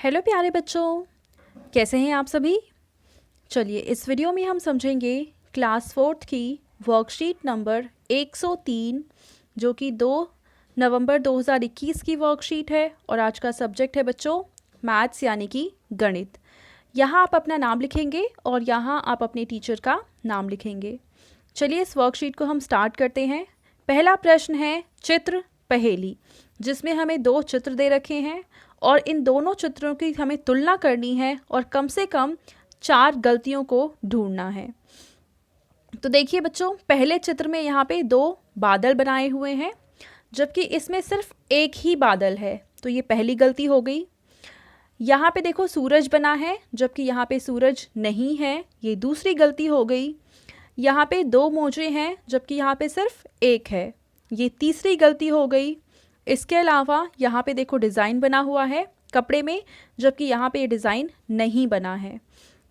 Hello प्यारे बच्चों, कैसे हैं आप सभी। चलिए इस वीडियो में हम समझेंगे क्लास फोर्थ की वर्कशीट नंबर 103 जो कि 2 नवंबर 2021 की वर्कशीट है और आज का सब्जेक्ट है बच्चों मैथ्स यानी कि गणित। यहाँ आप अपना नाम लिखेंगे और यहाँ आप अपने टीचर का नाम लिखेंगे। चलिए इस वर्कशीट को हम स्टार्ट करते हैं। पहला प्रश्न है चित्र पहेली, जिसमें हमें 2 चित्र दे रखे हैं और इन दोनों चित्रों की हमें तुलना करनी है और कम से कम 4 गलतियों को ढूंढना है। तो देखिए बच्चों, पहले चित्र में यहाँ पे 2 बादल बनाए हुए हैं, जबकि इसमें सिर्फ एक ही बादल है, तो ये पहली गलती हो गई। यहाँ पे देखो सूरज बना है, जबकि यहाँ पे सूरज नहीं है, ये दूसरी गलती हो गई। यहाँ पे 2 मोजे हैं, जबकि यहाँ पे सिर्फ एक है, ये तीसरी गलती हो गई। इसके अलावा यहाँ पे देखो डिज़ाइन बना हुआ है कपड़े में, जबकि यहाँ पे डिज़ाइन नहीं बना है।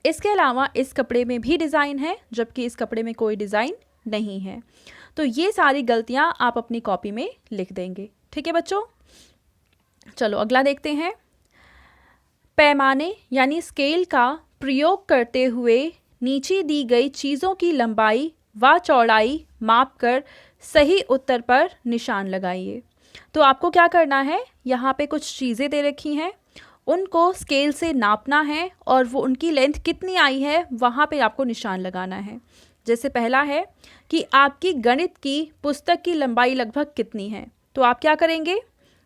इसके अलावा इस कपड़े में भी डिज़ाइन है, जबकि इस कपड़े में कोई डिज़ाइन नहीं है। तो ये सारी गलतियाँ आप अपनी कॉपी में लिख देंगे। ठीक है बच्चों, चलो अगला देखते हैं। पैमाने यानी स्केल का प्रयोग करते हुए नीचे दी गई चीज़ों की लंबाई व चौड़ाई मापकर सही उत्तर पर निशान लगाइए। तो आपको क्या करना है, यहाँ पे कुछ चीज़ें दे रखी हैं, उनको स्केल से नापना है और वो उनकी लेंथ कितनी आई है वहाँ पे आपको निशान लगाना है। जैसे पहला है कि आपकी गणित की पुस्तक की लंबाई लगभग कितनी है। तो आप क्या करेंगे,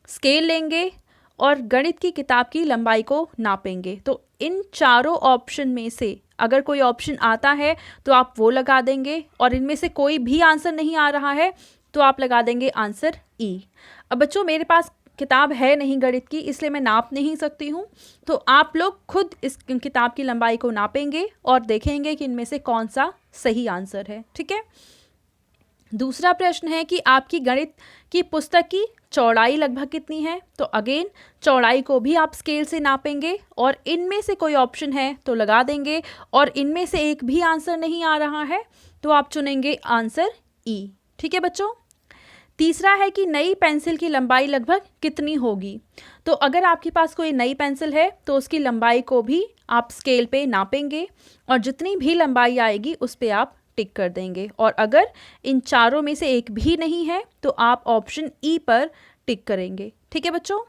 स्केल लेंगे और गणित की किताब की लंबाई को नापेंगे। तो इन चारों ऑप्शन में से अगर कोई ऑप्शन आता है तो आप वो लगा देंगे, और इनमें से कोई भी आंसर नहीं आ रहा है तो आप लगा देंगे आंसर ई। अब बच्चों मेरे पास किताब है नहीं गणित की, इसलिए मैं नाप नहीं सकती हूँ, तो आप लोग खुद इस किताब की लंबाई को नापेंगे और देखेंगे कि इनमें से कौन सा सही आंसर है। ठीक है। दूसरा प्रश्न है कि आपकी गणित की पुस्तक की चौड़ाई लगभग कितनी है। तो अगेन चौड़ाई को भी आप स्केल से नापेंगे और इनमें से कोई ऑप्शन है तो लगा देंगे, और इनमें से एक भी आंसर नहीं आ रहा है तो आप चुनेंगे आंसर ई। ठीक है बच्चों। तीसरा है कि नई पेंसिल की लंबाई लगभग कितनी होगी। तो अगर आपके पास कोई नई पेंसिल है तो उसकी लंबाई को भी आप स्केल पे नापेंगे और जितनी भी लंबाई आएगी उस पे आप टिक कर देंगे, और अगर इन चारों में से एक भी नहीं है तो आप ऑप्शन ई पर टिक करेंगे। ठीक है बच्चों।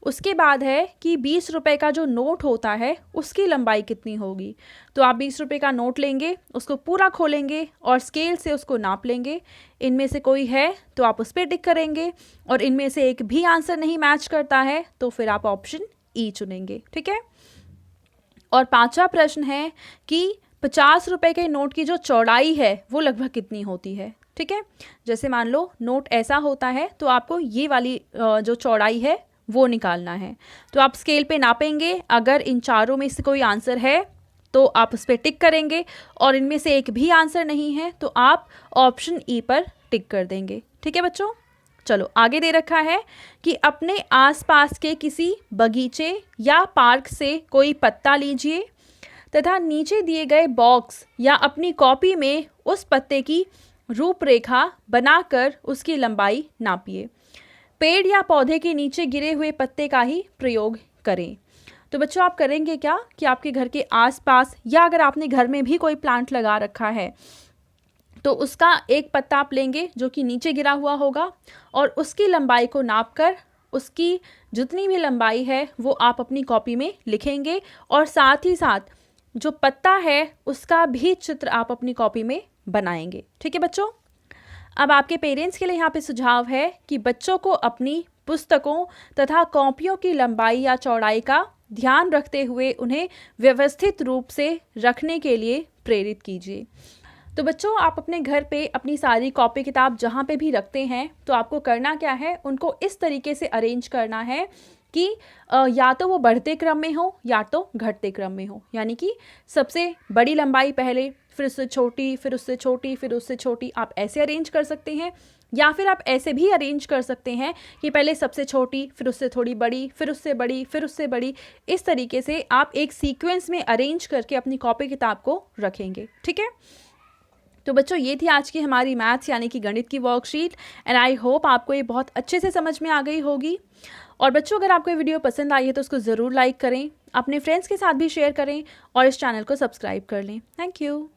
उसके बाद है कि 20 रुपए का जो नोट होता है उसकी लंबाई कितनी होगी। तो आप 20 रुपए का नोट लेंगे, उसको पूरा खोलेंगे और स्केल से उसको नाप लेंगे। इनमें से कोई है तो आप उस पर टिक करेंगे, और इनमें से एक भी आंसर नहीं मैच करता है तो फिर आप ऑप्शन ई चुनेंगे। ठीक है। और पांचवा प्रश्न है कि 50 रुपए के नोट की जो चौड़ाई है वो लगभग कितनी होती है। ठीक है। जैसे मान लो नोट ऐसा होता है तो आपको ये वाली जो चौड़ाई है वो निकालना है। तो आप स्केल पे नापेंगे, अगर इन चारों में से कोई आंसर है तो आप उस पर टिक करेंगे, और इनमें से एक भी आंसर नहीं है तो आप ऑप्शन ई पर टिक कर देंगे। ठीक है बच्चों। चलो आगे दे रखा है कि अपने आसपास के किसी बगीचे या पार्क से कोई पत्ता लीजिए तथा नीचे दिए गए बॉक्स या अपनी कॉपी में उस पत्ते की रूपरेखा बनाकर उसकी लंबाई नापिए। पेड़ या पौधे के नीचे गिरे हुए पत्ते का ही प्रयोग करें। तो बच्चों आप करेंगे क्या कि आपके घर के आसपास, या अगर आपने घर में भी कोई प्लांट लगा रखा है तो उसका एक पत्ता आप लेंगे जो कि नीचे गिरा हुआ होगा, और उसकी लंबाई को नापकर उसकी जितनी भी लंबाई है वो आप अपनी कॉपी में लिखेंगे, और साथ ही साथ जो पत्ता है उसका भी चित्र आप अपनी कॉपी में बनाएंगे। ठीक है बच्चों। अब आपके पेरेंट्स के लिए यहाँ पे सुझाव है कि बच्चों को अपनी पुस्तकों तथा कॉपियों की लंबाई या चौड़ाई का ध्यान रखते हुए उन्हें व्यवस्थित रूप से रखने के लिए प्रेरित कीजिए। तो बच्चों आप अपने घर पे अपनी सारी कॉपी किताब जहाँ पे भी रखते हैं तो आपको करना क्या है, उनको इस तरीके से अरेंज करना है कि या तो वो बढ़ते क्रम में हो या तो घटते क्रम में हो। यानी कि सबसे बड़ी लंबाई पहले, फिर उससे छोटी, फिर उससे छोटी, फिर उससे छोटी, आप ऐसे अरेंज कर सकते हैं। या फिर आप ऐसे भी अरेंज कर सकते हैं कि पहले सबसे छोटी, फिर उससे थोड़ी बड़ी, फिर उससे बड़ी, फिर उससे बड़ी। इस तरीके से आप एक सीक्वेंस में अरेंज करके अपनी कॉपी किताब को रखेंगे। ठीक है। तो बच्चों ये थी आज की हमारी मैथ्स यानी कि गणित की वर्कशीट, एंड आई होप आपको ये बहुत अच्छे से समझ में आ गई होगी। और बच्चों, अगर आपको ये वीडियो पसंद आई है तो उसको ज़रूर लाइक करें, अपने फ्रेंड्स के साथ भी शेयर करें और इस चैनल को सब्सक्राइब कर लें। Thank you.